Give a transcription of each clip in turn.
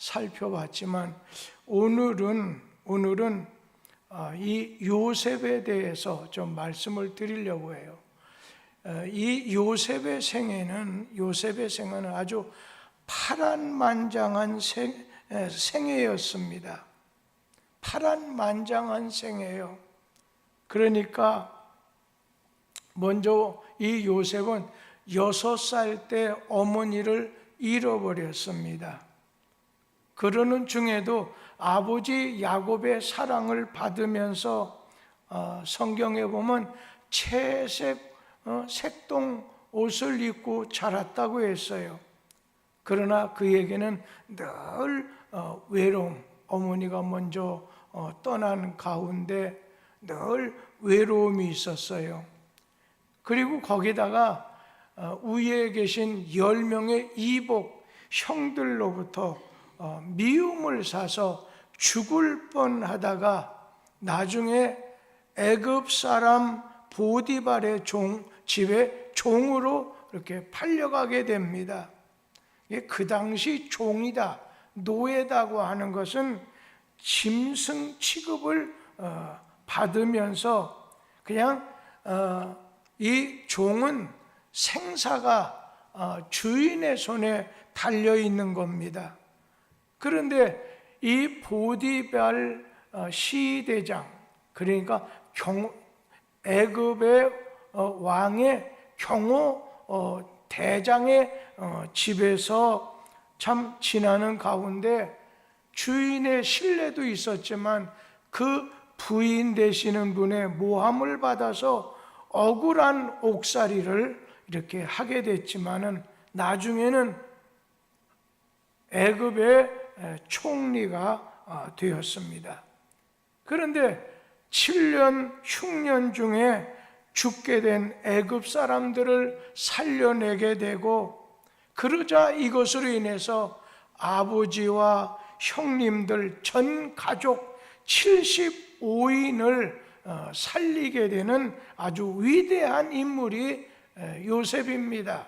살펴봤지만 오늘은 이 요셉에 대해서 좀 말씀을 드리려고 해요. 이 요셉의 생애는 아주 파란만장한 생애였습니다. 파란만장한 생애예요. 그러니까 먼저 이 요셉은 6살 때 어머니를 잃어버렸습니다. 그러는 중에도 아버지 야곱의 사랑을 받으면서 성경에 보면 채색 색동 옷을 입고 자랐다고 했어요. 그러나 그에게는 늘 외로움, 어머니가 먼저 떠난 가운데 늘 외로움이 있었어요. 그리고 거기다가 위에 계신 10명의 이복 형들로부터 미움을 사서 죽을 뻔하다가 나중에 애굽 사람 보디발의 집에 종으로 이렇게 팔려가게 됩니다. 그 당시 종이다, 노예다고 하는 것은 짐승 취급을 받으면서 그냥 이 종은 생사가 주인의 손에 달려 있는 겁니다. 그런데 이 보디발 시대장, 그러니까 애굽의 왕의 경호 대장의 집에서 참 지나는 가운데 주인의 신뢰도 있었지만 그 부인 되시는 분의 모함을 받아서 억울한 옥살이를 이렇게 하게 됐지만은 나중에는 애굽의 총리가 되었습니다. 그런데 7년 흉년 중에 죽게 된 애굽 사람들을 살려내게 되고, 그러자 이것으로 인해서 아버지와 형님들 전 가족 75인을 살리게 되는 아주 위대한 인물이 요셉입니다.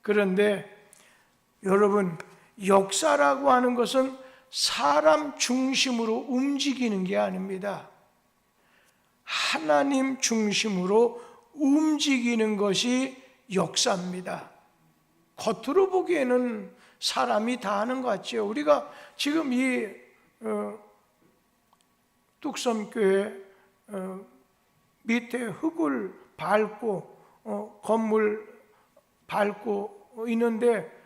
그런데 여러분, 역사라고 하는 것은 사람 중심으로 움직이는 게 아닙니다. 하나님 중심으로 움직이는 것이 역사입니다. 겉으로 보기에는 사람이 다 하는 것 같죠. 우리가 지금 이 뚝섬교회 밑에 흙을 밟고 건물 밟고 있는데,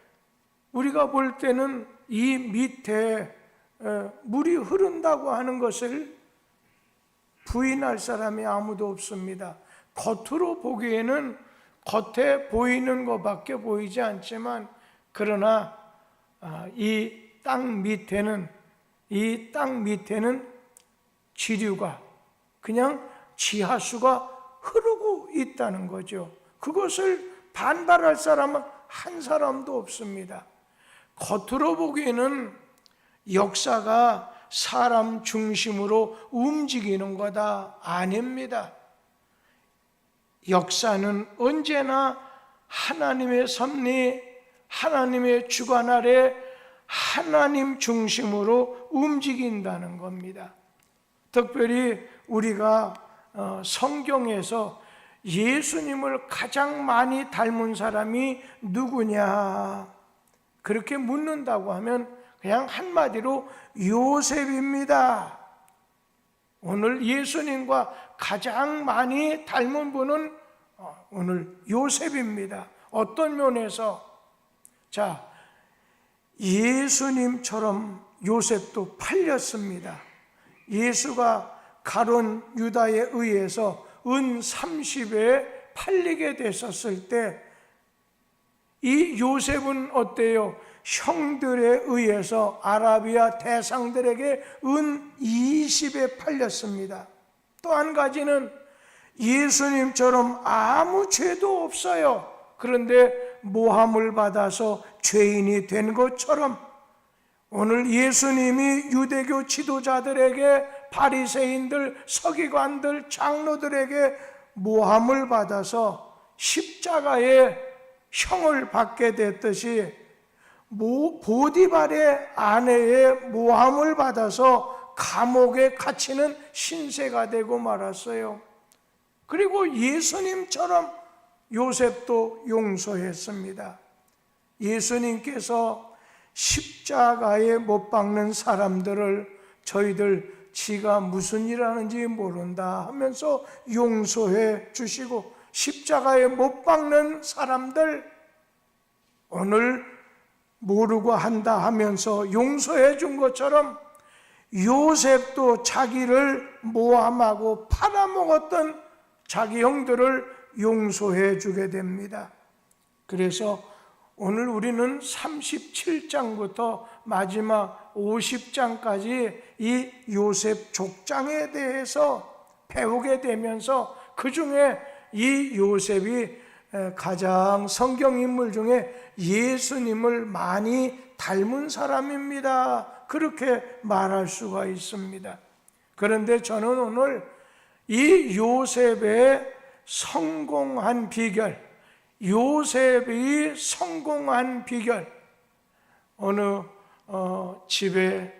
우리가 볼 때는 이 밑에 물이 흐른다고 하는 것을 부인할 사람이 아무도 없습니다. 겉으로 보기에는 겉에 보이는 것밖에 보이지 않지만, 그러나 이 땅 밑에는 지류가, 그냥 지하수가 흐르고 있다는 거죠. 그것을 반발할 사람은 한 사람도 없습니다. 겉으로 보기에는 역사가 사람 중심으로 움직이는 거다. 아닙니다. 역사는 언제나 하나님의 섭리, 하나님의 주관 아래 하나님 중심으로 움직인다는 겁니다. 특별히 우리가 성경에서 예수님을 가장 많이 닮은 사람이 누구냐, 그렇게 묻는다고 하면 그냥 한마디로 요셉입니다. 오늘 예수님과 가장 많이 닮은 분은 오늘 요셉입니다. 어떤 면에서? 자, 예수님처럼 요셉도 팔렸습니다. 예수가 가룟 유다에 의해서 은 30에 팔리게 됐었을 때 이 요셉은 어때요? 형들에 의해서 아라비아 대상들에게 은 20에 팔렸습니다. 또 한 가지는 예수님처럼 아무 죄도 없어요. 그런데 모함을 받아서 죄인이 된 것처럼 오늘 예수님이 유대교 지도자들에게, 바리새인들, 서기관들, 장로들에게 모함을 받아서 십자가의 형을 받게 됐듯이 보디발의 아내의 모함을 받아서 감옥에 갇히는 신세가 되고 말았어요. 그리고 예수님처럼 요셉도 용서했습니다. 예수님께서 십자가에 못 박는 사람들을 저희들 지가 무슨 일 하는지 모른다 하면서 용서해 주시고, 십자가에 못 박는 사람들 오늘 모르고 한다 하면서 용서해 준 것처럼 요셉도 자기를 모함하고 팔아먹었던 자기 형들을 용서해 주게 됩니다. 그래서 오늘 우리는 37장부터 마지막 50장까지 이 요셉 족장에 대해서 배우게 되면서 그 중에 이 요셉이 가장 성경 인물 중에 예수님을 많이 닮은 사람입니다. 그렇게 말할 수가 있습니다. 그런데 저는 오늘 이 요셉의 성공한 비결, 요셉이 성공한 비결, 어느 집에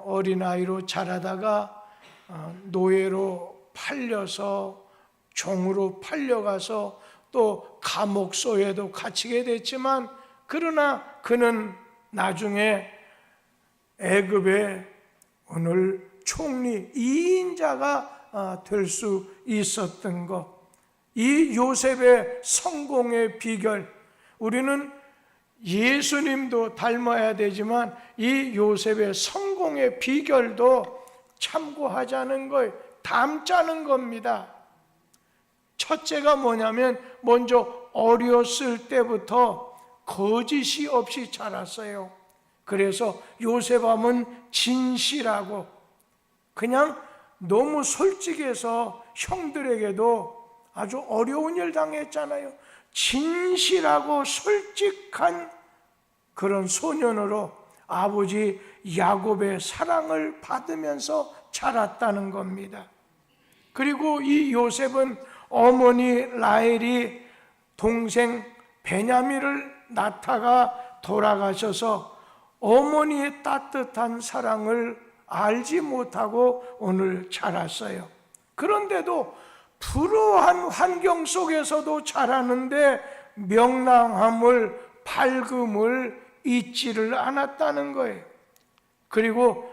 어린아이로 자라다가 노예로 팔려서 종으로 팔려가서 또 감옥소에도 갇히게 됐지만, 그러나 그는 나중에 애굽의 오늘 총리 2인자가 될 수 있었던 것, 이 요셉의 성공의 비결, 우리는 예수님도 닮아야 되지만 이 요셉의 성공의 비결도 참고하자는 거예요. 닮자는 겁니다. 첫째가 뭐냐면, 먼저 어렸을 때부터 거짓이 없이 자랐어요. 그래서 요셉함은 진실하고, 그냥 너무 솔직해서 형들에게도 아주 어려운 일 당했잖아요. 진실하고 솔직한 그런 소년으로 아버지 야곱의 사랑을 받으면서 자랐다는 겁니다. 그리고 이 요셉은 어머니 라헬이 동생 베냐민을 낳다가 돌아가셔서 어머니의 따뜻한 사랑을 알지 못하고 오늘 자랐어요. 그런데도 불우한 환경 속에서도 자라는데 명랑함을, 밝음을 잊지를 않았다는 거예요. 그리고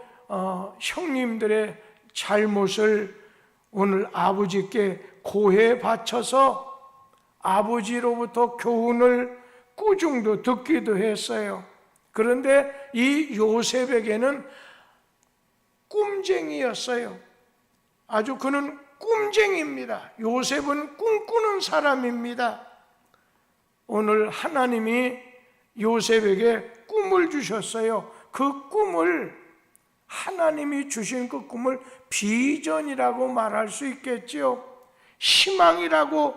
형님들의 잘못을 오늘 아버지께 고해 바쳐서 아버지로부터 교훈을 꾸중도 듣기도 했어요. 그런데 이 요셉에게는 꿈쟁이였어요. 아주 그는 꿈쟁이입니다. 요셉은 꿈꾸는 사람입니다. 오늘 하나님이 요셉에게 꿈을 주셨어요. 그 꿈을, 하나님이 주신 그 꿈을 비전이라고 말할 수 있겠지요. 희망이라고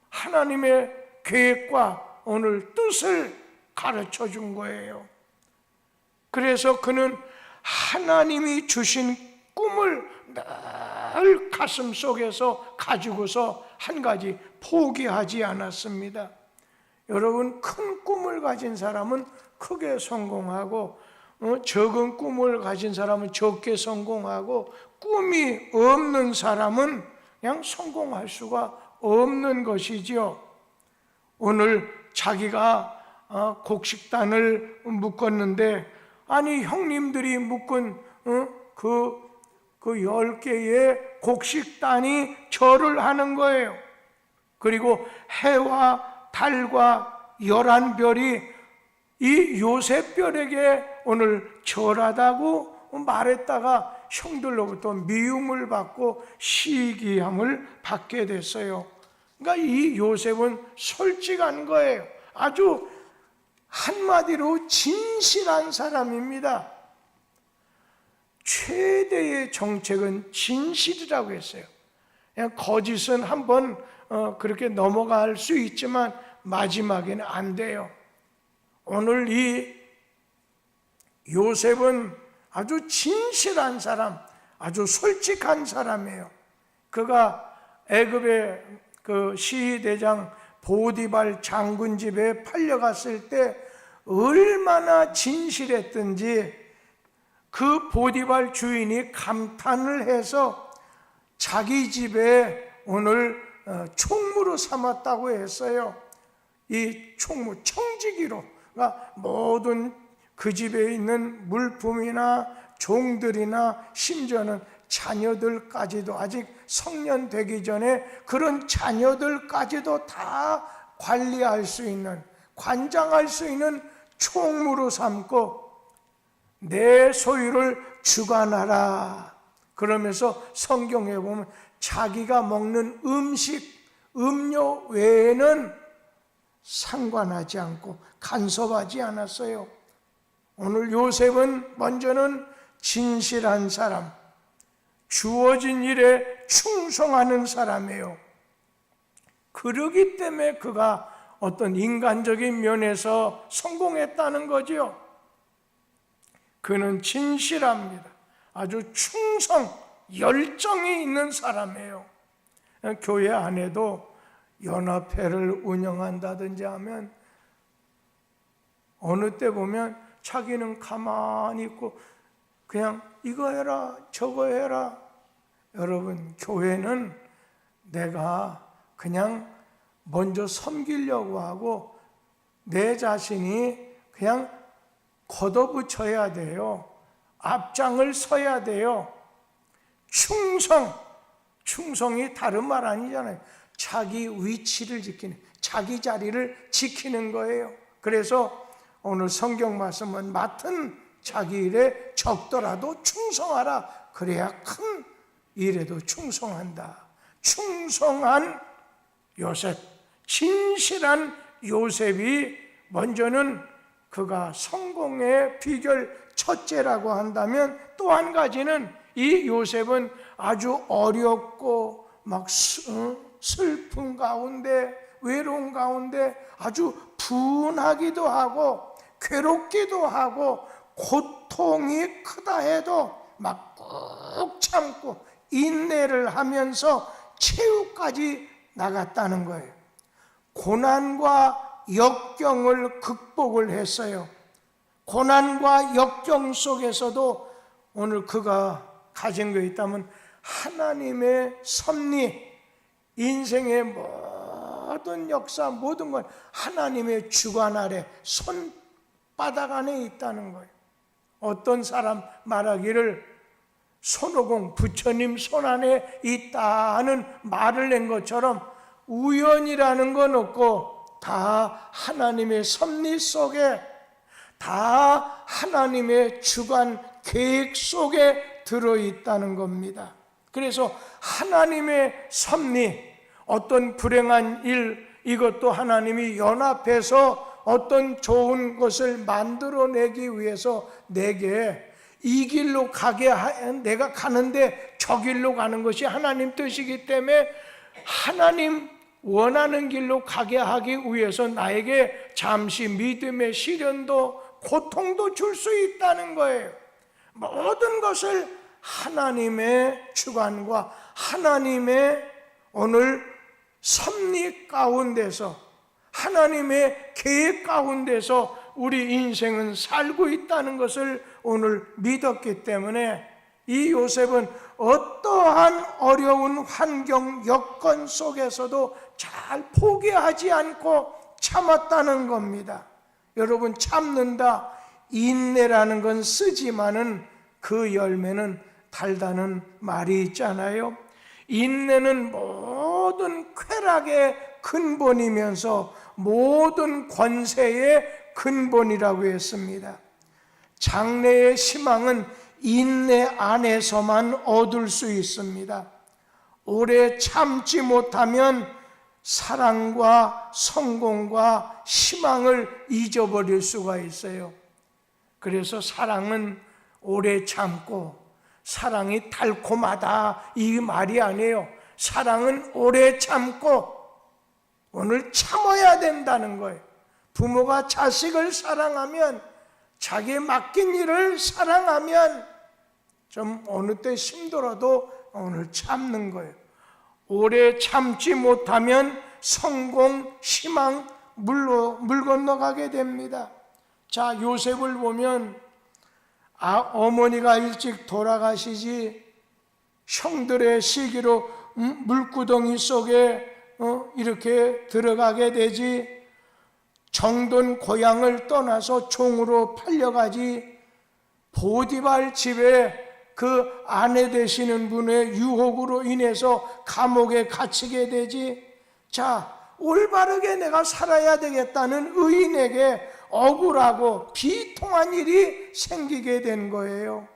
하나님의 계획과 오늘 뜻을 가르쳐 준 거예요. 그래서 그는 하나님이 주신 꿈을 늘 가슴 속에서 가지고서 한 가지 포기하지 않았습니다. 여러분, 큰 꿈을 가진 사람은 크게 성공하고 적은 꿈을 가진 사람은 적게 성공하고, 꿈이 없는 사람은 그냥 성공할 수가 없는 것이지요. 오늘 자기가 곡식단을 묶었는데, 아니 형님들이 묶은 그 10개의 곡식단이 절을 하는 거예요. 그리고 해와 달과 11별이 이 요셉별에게 오늘 절하다고 말했다가 형들로부터 미움을 받고 시기함을 받게 됐어요. 그러니까 이 요셉은 솔직한 거예요. 아주 한마디로 진실한 사람입니다. 최대의 정책은 진실이라고 했어요. 그냥 거짓은 한번 그렇게 넘어갈 수 있지만 마지막에는 안 돼요. 오늘 이 요셉은 아주 진실한 사람, 아주 솔직한 사람이에요. 그가 애굽의 그 시대장 보디발 장군 집에 팔려갔을 때 얼마나 진실했든지 그 보디발 주인이 감탄을 해서 자기 집에 오늘 총무로 삼았다고 했어요. 이 총무, 청지기로, 그러니까 모든 그 집에 있는 물품이나 종들이나 심지어는 자녀들까지도, 아직 성년 되기 전에 그런 자녀들까지도 다 관리할 수 있는, 관장할 수 있는 총무로 삼고 내 소유를 주관하라. 그러면서 성경에 보면 자기가 먹는 음식, 음료 외에는 상관하지 않고 간섭하지 않았어요. 오늘 요셉은 먼저는 진실한 사람, 주어진 일에 충성하는 사람이에요. 그러기 때문에 그가 어떤 인간적인 면에서 성공했다는 거지요. 그는 진실합니다. 아주 충성, 열정이 있는 사람이에요. 교회 안에도 연합회를 운영한다든지 하면 어느 때 보면 자기는 가만히 있고 그냥 이거 해라 저거 해라. 여러분, 교회는 내가 그냥 먼저 섬기려고 하고 내 자신이 그냥 걷어붙여야 돼요. 앞장을 서야 돼요. 충성이 다른 말 아니잖아요. 자기 위치를 지키는, 자기 자리를 지키는 거예요. 그래서 오늘 성경 말씀은 맡은 자기 일에 적더라도 충성하라. 그래야 큰 일에도 충성한다. 충성한 요셉, 진실한 요셉이 먼저는 그가 성공의 비결 첫째라고 한다면, 또 한 가지는 이 요셉은 아주 어렵고 막 슬픈 가운데, 외로운 가운데 아주 분하기도 하고 괴롭기도 하고 고통이 크다 해도 막 꾹 참고 인내를 하면서 최후까지 나갔다는 거예요. 고난과 역경을 극복을 했어요. 고난과 역경 속에서도 오늘 그가 가진 거 있다면 하나님의 섭리, 인생의 모든 역사, 모든 건 하나님의 주관 아래, 손바닥 안에 있다는 거예요. 어떤 사람 말하기를 손오공, 부처님 손 안에 있다 하는 말을 낸 것처럼 우연이라는 건 없고 다 하나님의 섭리 속에, 다 하나님의 주관 계획 속에 들어있다는 겁니다. 그래서 하나님의 섭리, 어떤 불행한 일, 이것도 하나님이 연합해서 어떤 좋은 것을 만들어내기 위해서 내게 이 길로 가게 내가 가는데 저 길로 가는 것이 하나님 뜻이기 때문에 하나님 원하는 길로 가게 하기 위해서 나에게 잠시 믿음의 시련도 고통도 줄 수 있다는 거예요. 모든 것을 하나님의 주관과 하나님의 오늘 섭리 가운데서, 하나님의 계획 가운데서 우리 인생은 살고 있다는 것을 오늘 믿었기 때문에 이 요셉은 어떠한 어려운 환경, 여건 속에서도 잘 포기하지 않고 참았다는 겁니다. 여러분, 참는다, 인내라는 건 쓰지만은 그 열매는 달다는 말이 있잖아요. 인내는 모든 쾌락의 근본이면서 모든 권세의 근본이라고 했습니다. 장래의 희망은 인내 안에서만 얻을 수 있습니다. 오래 참지 못하면 사랑과 성공과 희망을 잊어버릴 수가 있어요. 그래서 사랑은 오래 참고, 사랑이 달콤하다 이 말이 아니에요. 사랑은 오래 참고 오늘 참아야 된다는 거예요. 부모가 자식을 사랑하면, 자기에 맡긴 일을 사랑하면 좀 어느 때 힘들어도 오늘 참는 거예요. 오래 참지 못하면 성공, 희망 물 건너가게 됩니다. 자, 요셉을 보면 어머니가 일찍 돌아가시지 형들의 시기로 물구덩이 속에 이렇게 들어가게 되지, 정돈 고향을 떠나서 종으로 팔려가지, 보디발 집에 그 아내 되시는 분의 유혹으로 인해서 감옥에 갇히게 되지. 자, 올바르게 내가 살아야 되겠다는 의인에게 억울하고 비통한 일이 생기게 된 거예요.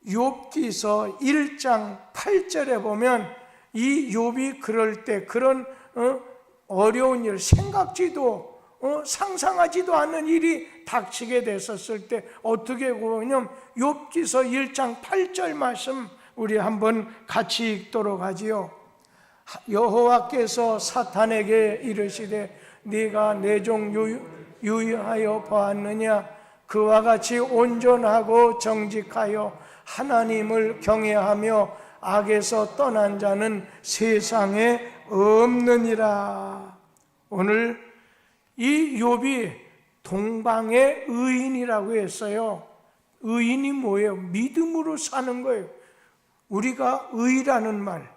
욥기서 1장 8절에 보면 이 욥이 그럴 때 그런 어려운 일, 생각지도 상상하지도 않는 일이 닥치게 됐었을 때 어떻게 보면 욥기서 1장 8절 말씀 우리 한번 같이 읽도록 하지요. 여호와께서 사탄에게 이르시되 네가 내 종 유의하여 보았느냐? 그와 같이 온전하고 정직하여 하나님을 경외하며 악에서 떠난 자는 세상에 없느니라. 오늘 이 욥이 동방의 의인이라고 했어요. 의인이 뭐예요? 믿음으로 사는 거예요. 우리가 의라는 말,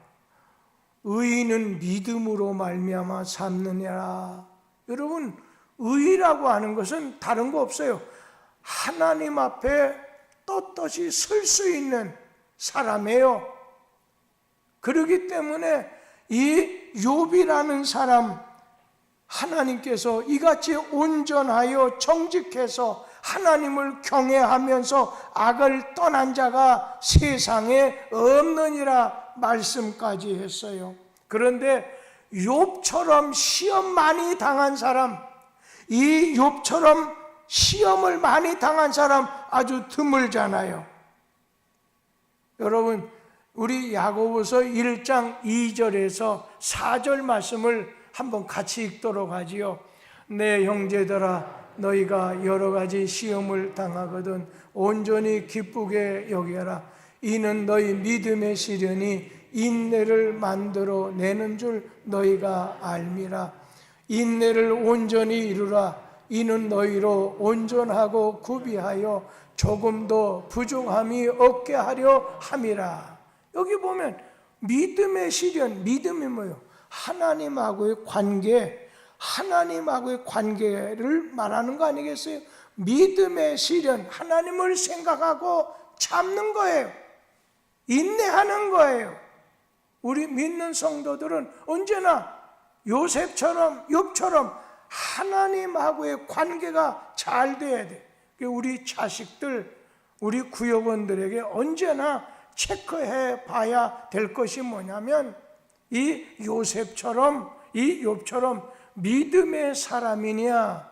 의인은 믿음으로 말미암아 삼느니라. 여러분, 의라고 하는 것은 다른 거 없어요. 하나님 앞에 떳떳이 설 수 있는 사람이에요. 그렇기 때문에 이 욥이라는 사람, 하나님께서 이같이 온전하여 정직해서 하나님을 경외하면서 악을 떠난 자가 세상에 없느니라 말씀까지 했어요. 그런데 욥처럼 시험 많이 당한 사람, 이 욥처럼 시험을 많이 당한 사람 아주 드물잖아요. 여러분, 우리 야고보서 1장 2절에서 4절 말씀을 한번 같이 읽도록 하지요. 내 형제들아, 너희가 여러 가지 시험을 당하거든 온전히 기쁘게 여겨라. 이는 너희 믿음의 시련이 인내를 만들어 내는 줄 너희가 알미라. 인내를 온전히 이루라. 이는 너희로 온전하고 구비하여 조금도 부족함이 없게 하려 함이라. 여기 보면 믿음의 시련, 믿음이 뭐예요? 하나님하고의 관계, 하나님하고의 관계를 말하는 거 아니겠어요? 믿음의 시련, 하나님을 생각하고 참는 거예요. 인내하는 거예요. 우리 믿는 성도들은 언제나 요셉처럼, 욥처럼 하나님하고의 관계가 잘 돼야 돼. 우리 자식들, 우리 구역원들에게 언제나 체크해 봐야 될 것이 뭐냐면 이 요셉처럼, 이 욥처럼 믿음의 사람이냐,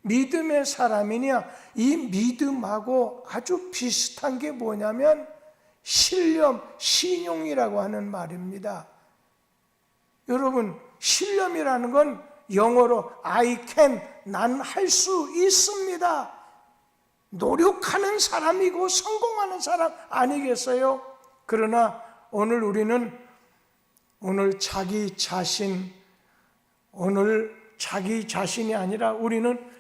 믿음의 사람이냐. 이 믿음하고 아주 비슷한 게 뭐냐면 신념, 신용이라고 하는 말입니다. 여러분, 신념이라는 건 영어로 I can, 난 할 수 있습니다. 노력하는 사람이고 성공하는 사람 아니겠어요? 그러나 오늘 우리는 자기 자신이 아니라 우리는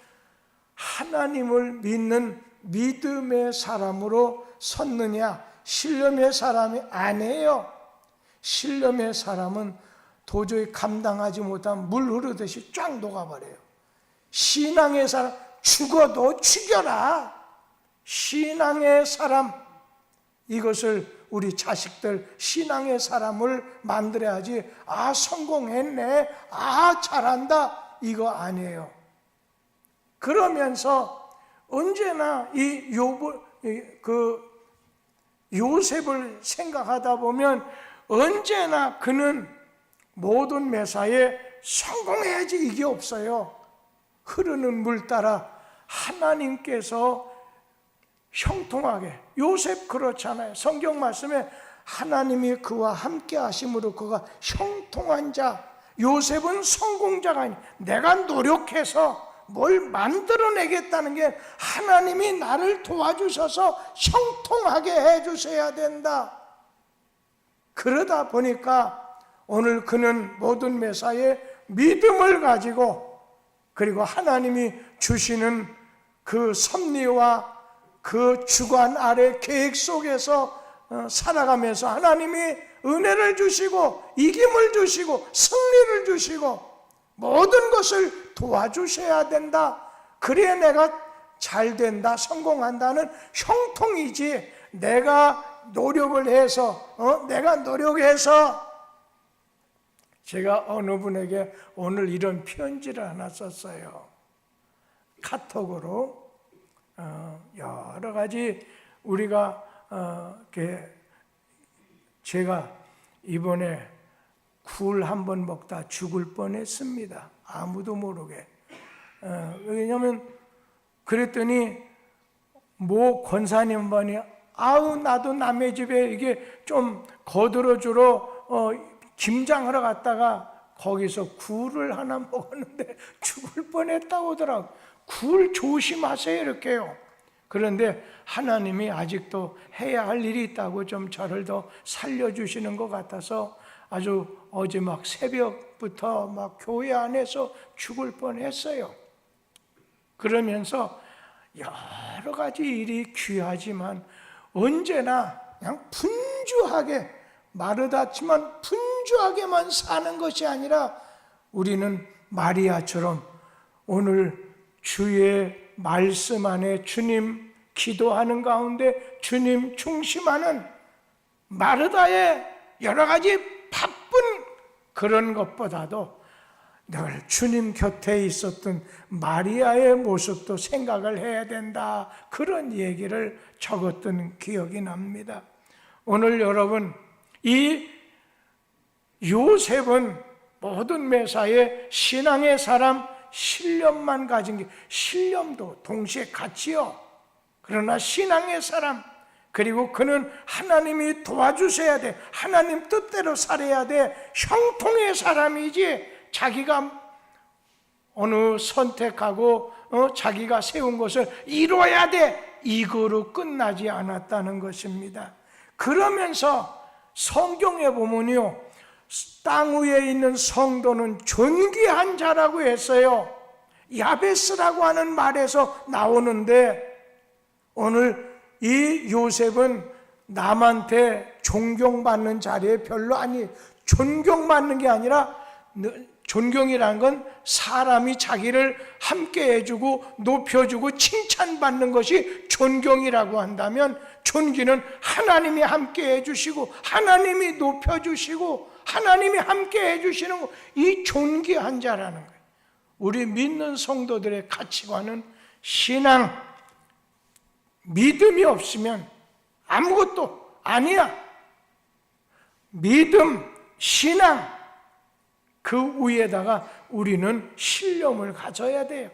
하나님을 믿는 믿음의 사람으로 섰느냐? 신념의 사람이 아니에요. 신념의 사람은 도저히 감당하지 못하면 물 흐르듯이 쫙 녹아버려요. 신앙의 사람, 죽어도 죽여라. 신앙의 사람, 이것을 우리 자식들 신앙의 사람을 만들어야지. 아, 성공했네, 아, 잘한다, 이거 아니에요. 그러면서 언제나 이 요셉을 생각하다 보면 언제나 그는 모든 매사에 성공해야지 이게 없어요. 흐르는 물 따라 하나님께서 형통하게, 요셉 그렇잖아요. 성경 말씀에 하나님이 그와 함께 하심으로 그가 형통한 자, 요셉은 성공자가 아니라 내가 노력해서 뭘 만들어내겠다는 게 하나님이 나를 도와주셔서 형통하게 해주셔야 된다. 그러다 보니까 오늘 그는 모든 매사에 믿음을 가지고, 그리고 하나님이 주시는 그 섭리와 그 주관 아래 계획 속에서 살아가면서 하나님이 은혜를 주시고 이김을 주시고 승리를 주시고 모든 것을 도와주셔야 된다. 그래야 내가 잘 된다, 성공한다는 형통이지, 내가 노력을 해서 제가 어느 분에게 오늘 이런 편지를 하나 썼어요. 카톡으로 여러 가지 우리가 제가 이번에 굴 한 번 먹다 죽을 뻔했습니다. 아무도 모르게. 왜냐하면 그랬더니 모 권사님 분이 아우 나도 남의 집에 이게 좀 거들어주러 김장하러 갔다가 거기서 굴을 하나 먹었는데 죽을 뻔했다고 하더라고. 굴 조심하세요 이렇게요. 그런데 하나님이 아직도 해야 할 일이 있다고 좀 저를 더 살려주시는 것 같아서 아주 어제 막 새벽부터 막 교회 안에서 죽을 뻔했어요. 그러면서 여러 가지 일이 귀하지만 언제나 그냥 분주하게, 마르다치만 분주하게만 사는 것이 아니라 우리는 마리아처럼 오늘 주의 말씀 안에 주님 기도하는 가운데 주님 중심하는 마르다의 여러 가지 바쁜 그런 것보다도 늘 주님 곁에 있었던 마리아의 모습도 생각을 해야 된다, 그런 얘기를 적었던 기억이 납니다. 오늘 여러분, 이 요셉은 모든 매사에 신앙의 사람, 신념만 가진 게, 신념도 동시에 같이요. 그러나 신앙의 사람, 그리고 그는 하나님이 도와주셔야 돼, 하나님 뜻대로 살아야 돼, 형통의 사람이지 자기가 어느 선택하고 자기가 세운 것을 이루어야 돼, 이거로 끝나지 않았다는 것입니다. 그러면서 성경에 보면요, 땅 위에 있는 성도는 존귀한 자라고 했어요. 야베스라고 하는 말에서 나오는데, 오늘 이 요셉은 남한테 존경받는 자리에 별로 존경받는 게 아니라, 존경이라는 건 사람이 자기를 함께 해주고 높여주고 칭찬받는 것이 존경이라고 한다면, 존귀는 하나님이 함께 해주시고 하나님이 높여주시고 하나님이 함께 해주시는 거, 이 존귀한 자라는 거예요. 우리 믿는 성도들의 가치관은 신앙, 믿음이 없으면 아무것도 아니야. 믿음, 신앙, 그 위에다가 우리는 신념을 가져야 돼요.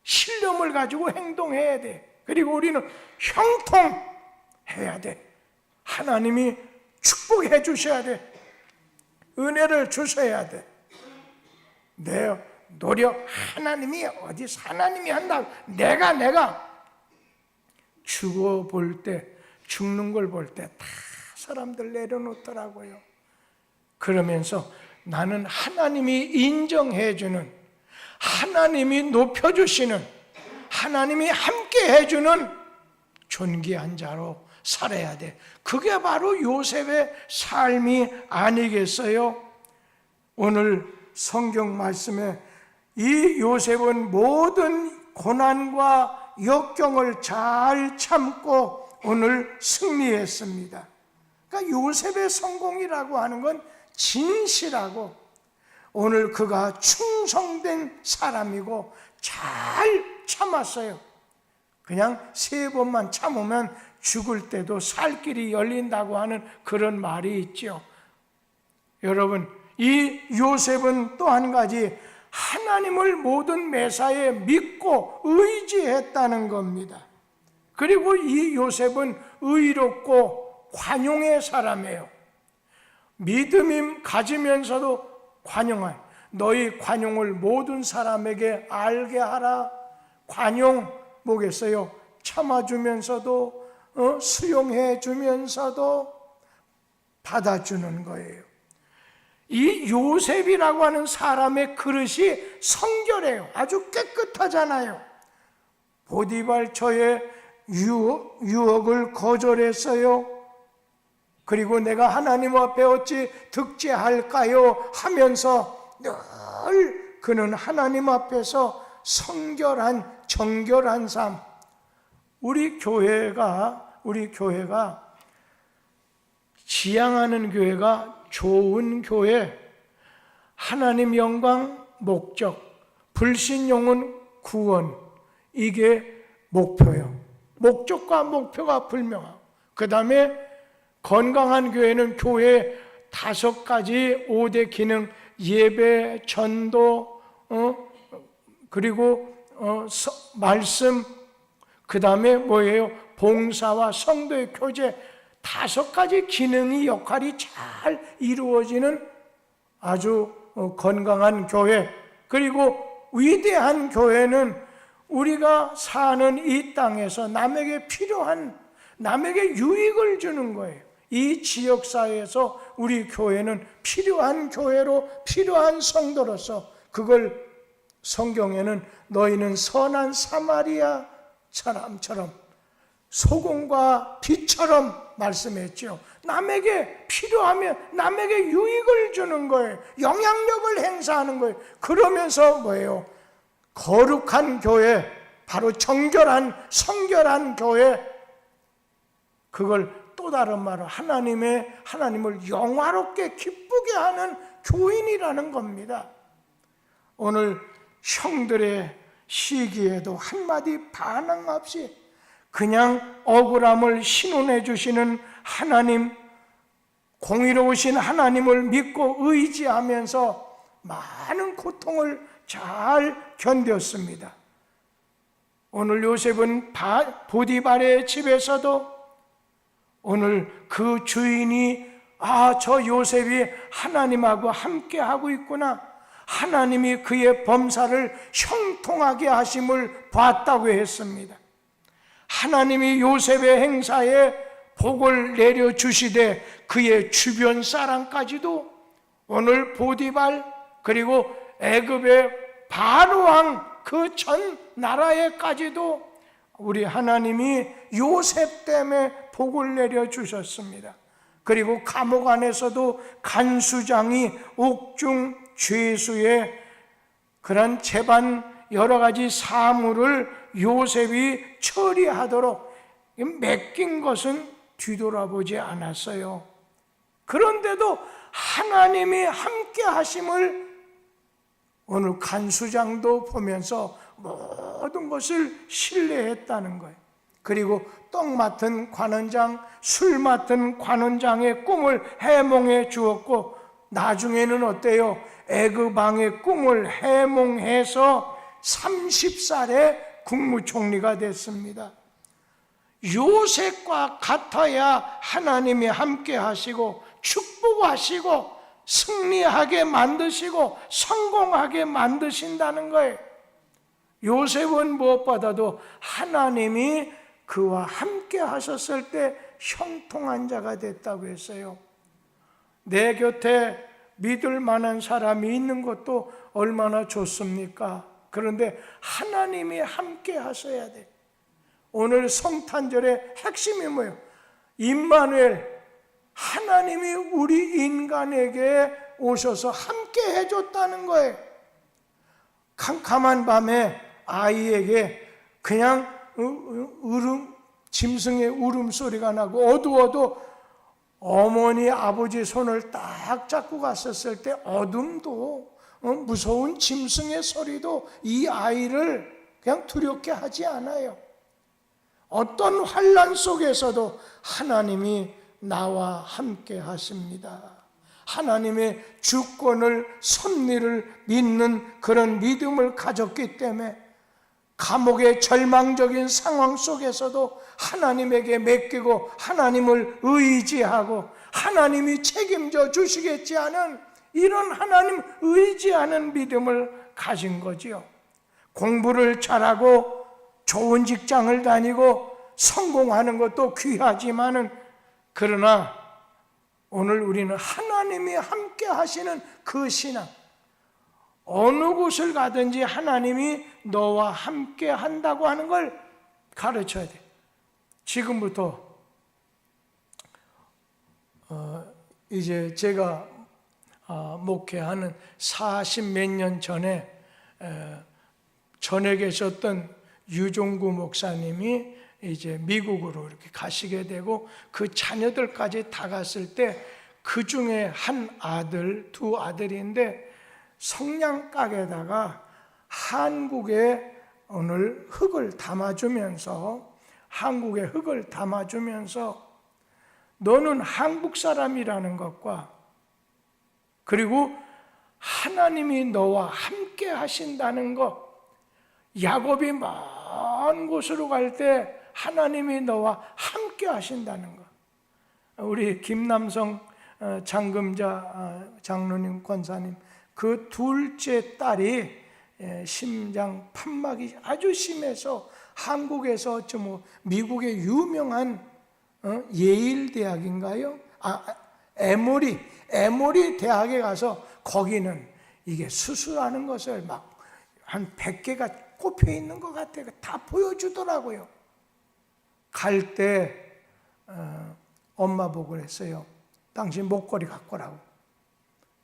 신념을 가지고 행동해야 돼. 그리고 우리는 형통해야 돼. 하나님이 축복해 주셔야 돼. 은혜를 주셔야 돼. 내 노력, 하나님이 어디서 하나님이 한다고, 내가 죽어볼 때, 죽는 걸 볼 때 다 사람들 내려놓더라고요. 그러면서 나는 하나님이 인정해 주는, 하나님이 높여주시는, 하나님이 함께 해주는 존귀한 자로 살아야 돼. 그게 바로 요셉의 삶이 아니겠어요? 오늘 성경 말씀에 이 요셉은 모든 고난과 역경을 잘 참고 오늘 승리했습니다. 그러니까 요셉의 성공이라고 하는 건 진실하고, 오늘 그가 충성된 사람이고 잘 참았어요. 그냥 3번만 참으면 죽을 때도 살 길이 열린다고 하는 그런 말이 있죠. 여러분, 이 요셉은 또 한 가지 하나님을 모든 매사에 믿고 의지했다는 겁니다. 그리고 이 요셉은 의롭고 관용의 사람이에요. 믿음이 가지면서도 관용한, 너희 관용을 모든 사람에게 알게 하라. 관용 뭐겠어요? 참아주면서도 수용해 주면서도 받아주는 거예요. 이 요셉이라고 하는 사람의 그릇이 성결해요. 아주 깨끗하잖아요. 보디발 처의 유혹을 거절했어요. 그리고 내가 하나님 앞에 어찌 득죄할까요? 하면서 늘 그는 하나님 앞에서 성결한 정결한 삶. 우리 교회가 지향하는 교회가 좋은 교회, 하나님 영광 목적, 불신용은 구원, 이게 목표예요. 목적과 목표가 불명하고, 그 다음에 건강한 교회는 교회 5가지 5대 기능, 예배, 전도, 그리고 말씀, 그 다음에 뭐예요? 봉사와 성도의 교제, 5가지 기능이 역할이 잘 이루어지는 아주 건강한 교회. 그리고 위대한 교회는 우리가 사는 이 땅에서 남에게 필요한, 남에게 유익을 주는 거예요. 이 지역사회에서 우리 교회는 필요한 교회로, 필요한 성도로서, 그걸 성경에는 너희는 선한 사마리아 사람처럼 소금과 빛처럼 말씀했죠. 남에게 필요하면 남에게 유익을 주는 거예요. 영향력을 행사하는 거예요. 그러면서 뭐예요? 거룩한 교회, 바로 정결한 성결한 교회, 그걸 또 다른 말로 하나님을 영화롭게 기쁘게 하는 교인이라는 겁니다. 오늘 형들의 시기에도 한마디 반항 없이 그냥 억울함을 신원해 주시는 하나님, 공의로우신 하나님을 믿고 의지하면서 많은 고통을 잘 견뎠습니다. 오늘 요셉은 보디발의 집에서도 오늘 그 주인이 저 요셉이 하나님하고 함께 하고 있구나, 하나님이 그의 범사를 형통하게 하심을 봤다고 했습니다. 하나님이 요셉의 행사에 복을 내려주시되 그의 주변 사람까지도 오늘 보디발, 그리고 애굽의 바로왕 그 전 나라에까지도 우리 하나님이 요셉 때문에 복을 내려주셨습니다. 그리고 감옥 안에서도 간수장이 옥중 죄수의 그런 재반 여러 가지 사물을 요셉이 처리하도록 맡긴 것은 뒤돌아보지 않았어요. 그런데도 하나님이 함께 하심을 오늘 간수장도 보면서 모든 것을 신뢰했다는 거예요. 그리고 떡 맡은 관원장, 술 맡은 관원장의 꿈을 해몽해 주었고, 나중에는 어때요? 애굽 왕의 꿈을 해몽해서 30살에 국무총리가 됐습니다. 요셉과 같아야 하나님이 함께 하시고 축복하시고 승리하게 만드시고 성공하게 만드신다는 거예요. 요셉은 무엇보다도 하나님이 그와 함께 하셨을 때 형통한 자가 됐다고 했어요. 내 곁에 믿을 만한 사람이 있는 것도 얼마나 좋습니까? 그런데 하나님이 함께 하셔야 돼. 오늘 성탄절의 핵심이 뭐예요? 임마누엘, 하나님이 우리 인간에게 오셔서 함께 해줬다는 거예요. 캄캄한 밤에 아이에게 그냥 짐승의 울음소리가 나고 어두워도 어머니 아버지 손을 딱 잡고 갔었을 때 어둠도 무서운 짐승의 소리도 이 아이를 그냥 두렵게 하지 않아요. 어떤 환난 속에서도 하나님이 나와 함께 하십니다. 하나님의 주권을, 섭리를 믿는 그런 믿음을 가졌기 때문에 감옥의 절망적인 상황 속에서도 하나님에게 맡기고 하나님을 의지하고 하나님이 책임져 주시겠지 하는 이런 하나님 의지하는 믿음을 가진 거지요. 공부를 잘하고 좋은 직장을 다니고 성공하는 것도 귀하지만은, 그러나 오늘 우리는 하나님 하나님이 함께 하시는 그 신앙, 어느 곳을 가든지 하나님이 너와 함께 한다고 하는 걸 가르쳐야 돼. 지금부터 이제 제가 목회하는 40몇 년 전에 전에 계셨던 유종구 목사님이 이제 미국으로 이렇게 가시게 되고 그 자녀들까지 다 갔을 때 그 중에 한 아들, 두 아들인데 성냥가게에다가 한국의 오늘 흙을 담아주면서 너는 한국 사람이라는 것과 그리고 하나님이 너와 함께 하신다는 것, 야곱이 먼 곳으로 갈 때 하나님이 너와 함께 하신다는 것. 우리 김남성 장금자 장로님 권사님 그 둘째 딸이 심장 판막이 아주 심해서 한국에서 미국의 유명한 예일 대학인가요? 에모리 대학에 가서 거기는 이게 수술하는 것을 막 한 100개가 꼽혀 있는 것 같아요. 다 보여주더라고요. 갈 때 엄마 보고 그랬어요. 당신 목걸이 갖고 오라고.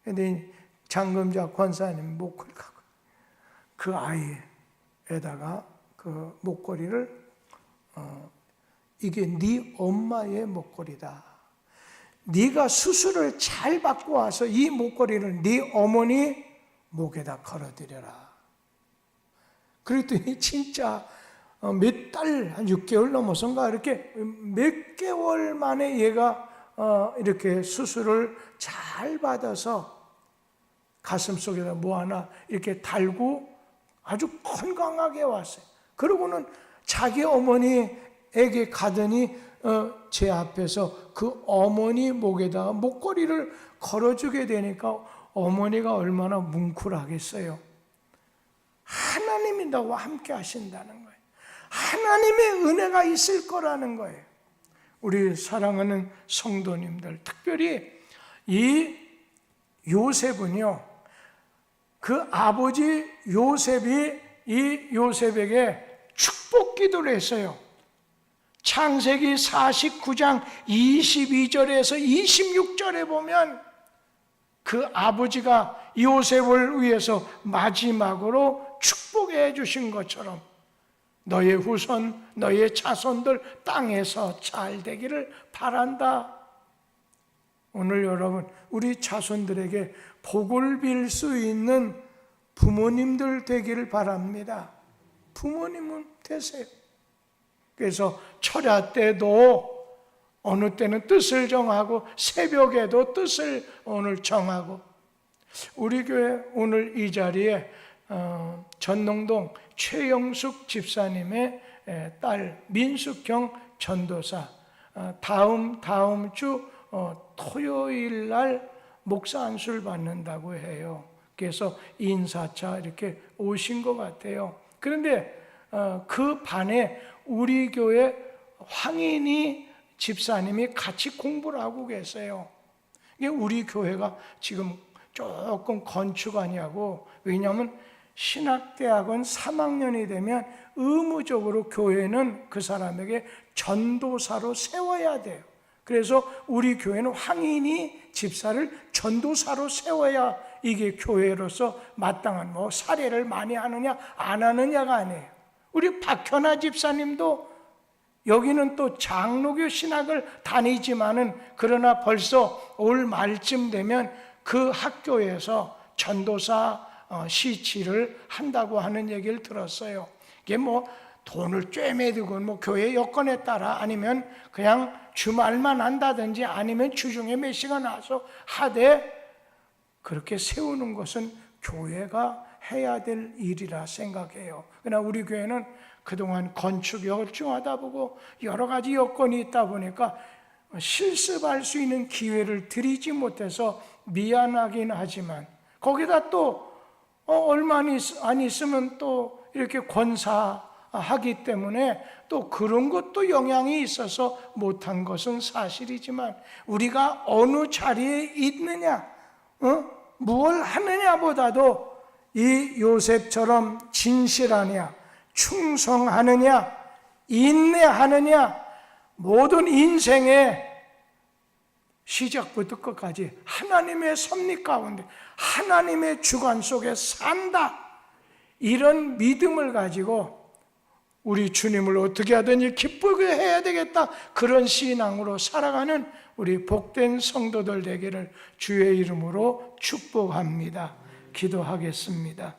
근데 장금자 권사님 목걸이 갖고 그 아이에다가 그 목걸이를 이게 네 엄마의 목걸이다. 네가 수술을 잘 받고 와서 이 목걸이를 네 어머니 목에다 걸어드려라. 그랬더니 진짜 몇 달, 한 6개월 넘어선가 이렇게 몇 개월 만에 얘가 이렇게 수술을 잘 받아서 가슴 속에다 뭐 하나 이렇게 달고 아주 건강하게 왔어요. 그러고는 자기 어머니에게 가더니 제 앞에서 그 어머니 목에다가 목걸이를 걸어주게 되니까 어머니가 얼마나 뭉클하겠어요. 하나님이 너와 함께 하신다는 거예요. 하나님의 은혜가 있을 거라는 거예요. 우리 사랑하는 성도님들, 특별히 이 요셉은요, 그 아버지 요셉이 이 요셉에게 축복 기도를 했어요. 창세기 49장 22절에서 26절에 보면 그 아버지가 요셉을 위해서 마지막으로 축복해 주신 것처럼 너의 후손, 너의 자손들 땅에서 잘 되기를 바란다. 오늘 여러분, 우리 자손들에게 복을 빌 수 있는 부모님들 되기를 바랍니다. 부모님은 되세요. 그래서 철야 때도 어느 때는 뜻을 정하고 새벽에도 뜻을 오늘 정하고 우리 교회 오늘 이 자리에 전농동 최영숙 집사님의 딸 민숙경 전도사 다음 주 토요일 날 목사 안수를 받는다고 해요. 그래서 인사차 이렇게 오신 것 같아요. 그런데 그 반에 우리 교회 황인희 집사님이 같이 공부를 하고 계세요. 이게 우리 교회가 지금 조금 건축하냐고, 왜냐하면 신학대학원 3학년이 되면 의무적으로 교회는 그 사람에게 전도사로 세워야 돼요. 그래서 우리 교회는 황인희 집사를 전도사로 세워야 이게 교회로서 마땅한 사례를 많이 하느냐 안 하느냐가 아니에요. 우리 박현아 집사님도 여기는 또 장로교 신학을 다니지만은 그러나 벌써 올 말쯤 되면 그 학교에서 전도사 시치를 한다고 하는 얘기를 들었어요. 이게 돈을 쬐매두고 교회 여건에 따라 아니면 그냥 주말만 한다든지 아니면 주중에 몇 시간 와서 하되 그렇게 세우는 것은 교회가 해야 될 일이라 생각해요. 그러나 우리 교회는 그동안 건축 열중하다 보고 여러 가지 여건이 있다 보니까 실습할 수 있는 기회를 드리지 못해서 미안하긴 하지만 거기다 또 얼마 안 있으면 또 이렇게 권사 하기 때문에 또 그런 것도 영향이 있어서 못한 것은 사실이지만, 우리가 어느 자리에 있느냐, 무엇을 하느냐보다도 이 요셉처럼 진실하냐, 충성하느냐, 인내하느냐, 모든 인생의 시작부터 끝까지 하나님의 섭리 가운데 하나님의 주관 속에 산다, 이런 믿음을 가지고 우리 주님을 어떻게 하든지 기쁘게 해야 되겠다, 그런 신앙으로 살아가는 우리 복된 성도들 되기를 주의 이름으로 축복합니다. 기도하겠습니다.